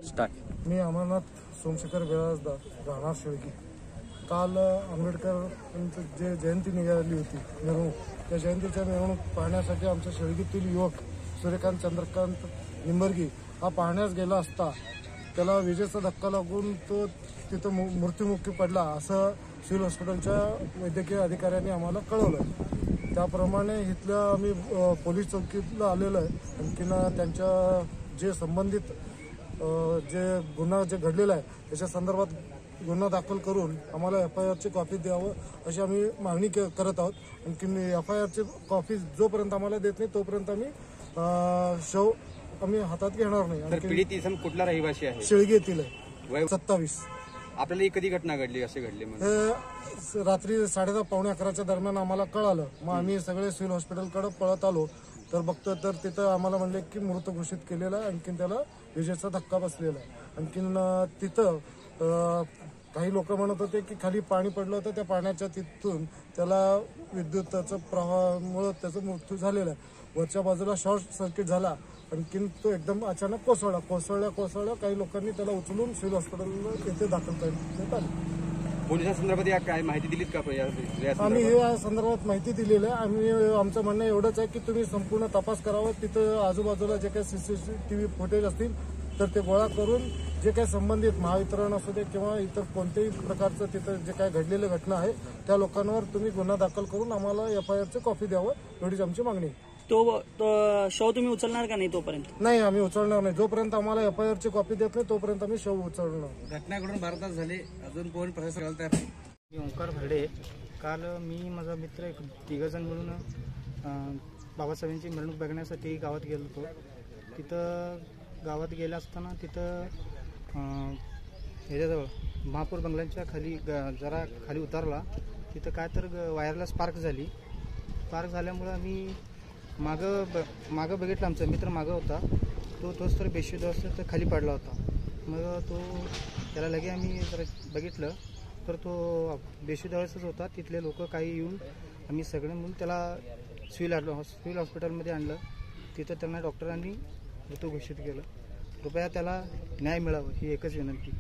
Start. मी अमरनाथ सोमशेखर बिराजदार, राहणार शेळगी। काल आंबेडकर जे जयंती निघाली होती मिरवणूक, त्या जयंतीच्या मिरवणूक पाहण्यासाठी आमच्या शेळगीतील युवक सूर्यकांत चंद्रकांत निंबर्गी हा पाहण्यास गेला असता त्याला विजेचा धक्का लागून तो तिथं मृत्युमुखी पडला असं सिव्हिल हॉस्पिटलच्या वैद्यकीय अधिकाऱ्यांनी आम्हाला कळवलं। त्याप्रमाणे इथल्या आम्ही पोलीस चौकीला आलेलो आहे। आणखीन त्यांच्या जे संबंधित जे गुन्हा जे घडलेला आहे त्याच्या संदर्भात गुन्हा दाखल करून आम्हाला FIRची कॉपी द्यावं अशी आम्ही मागणी करत आहोत। आणखीन FIRची कॉपी जोपर्यंत आम्हाला देत नाही तोपर्यंत आम्ही शव आम्ही हातात घेणार नाही। पीडित इसम कुठला रहिवासी आहे? शेळगी येथील आहे, 27। आपल्याला ही कधी घटना घडली, असे घडले हे रात्री 10:30 पावणे 11च्या दरम्यान आम्हाला कळालं। मग आम्ही सगळे सिव्हिल हॉस्पिटलकडे पळत आलो तर बघतो तर तिथं आम्हाला म्हणले की मृत घोषित केलेला आहे, आणखीन त्याला विजेचा धक्का बसलेला आहे। आणखीन तिथं काही लोक म्हणत होते की खाली पाणी पडलं होतं, त्या पाण्याच्या तिथून त्याला विद्युताचा प्रवाहामुळे त्याचा मृत्यू झालेला आहे। वरच्या बाजूला शॉर्ट सर्किट झाला, आणखीन तो एकदम अचानक कोसळला। काही लोकांनी त्याला उचलून सिव्हिल हॉस्पिटल येथे दाखल करण्यात आले। पोलिसांसंदर्भात काय माहिती दिलीत का? आम्ही या संदर्भात माहिती दिलेली आहे। आम्ही आमचं म्हणणं एवढंच आहे की तुम्ही संपूर्ण तपास करावा। तिथं आजूबाजूला जे काही CCTV फुटेज असतील तर ते गोळा करून जे काही संबंधित महावितरण असू दे किंवा इतर कोणत्याही प्रकारचं तिथं जे काही घडलेली घटना आहे त्या लोकांवर तुम्ही गुन्हा दाखल करून आम्हाला FIRची कॉपी द्यावं एवढीच आमची मागणी आहे। तो शव तुम्ही उचलणार का नाही? तोपर्यंत नाही, आम्ही उचलणार नाही। जोपर्यंत आम्हाला FIRची कॉपी देत नाही तोपर्यंत आम्ही शव उचलणार। घटना घडून भारतात झाले, अजून कोण प्रशासन घालत आहे? मी ओंकार भरडे। काल मी माझा मित्र एक 3 जण मिळून बाबासाहेबांची मिरवणूक बघण्यासाठी गावात गेलो होतो। तिथं गावात गेला असताना तिथं ह्याच्याजवळ महापौर बंगल्यांच्या खाली जरा खाली उतरला, तिथं काय तर वायरला स्पार्क झाल्यामुळं आम्ही मागं बघितलं। आमचा मित्र मागं होता, तोच तर बेशुद्ध अवस्थेत खाली पडला होता। मग त्याला लगे आम्ही जरा बघितलं तर तो बेशुद्ध अवस्थेत होता। तिथले लोक काही येऊन आम्ही सगळे म्हणून त्याला सिव्हिल हॉस्पिटलमध्ये आणलं। तिथं त्यांना डॉक्टरांनी मृत्यू घोषित केलं। कृपया त्याला न्याय मिळावा ही एकच विनंती।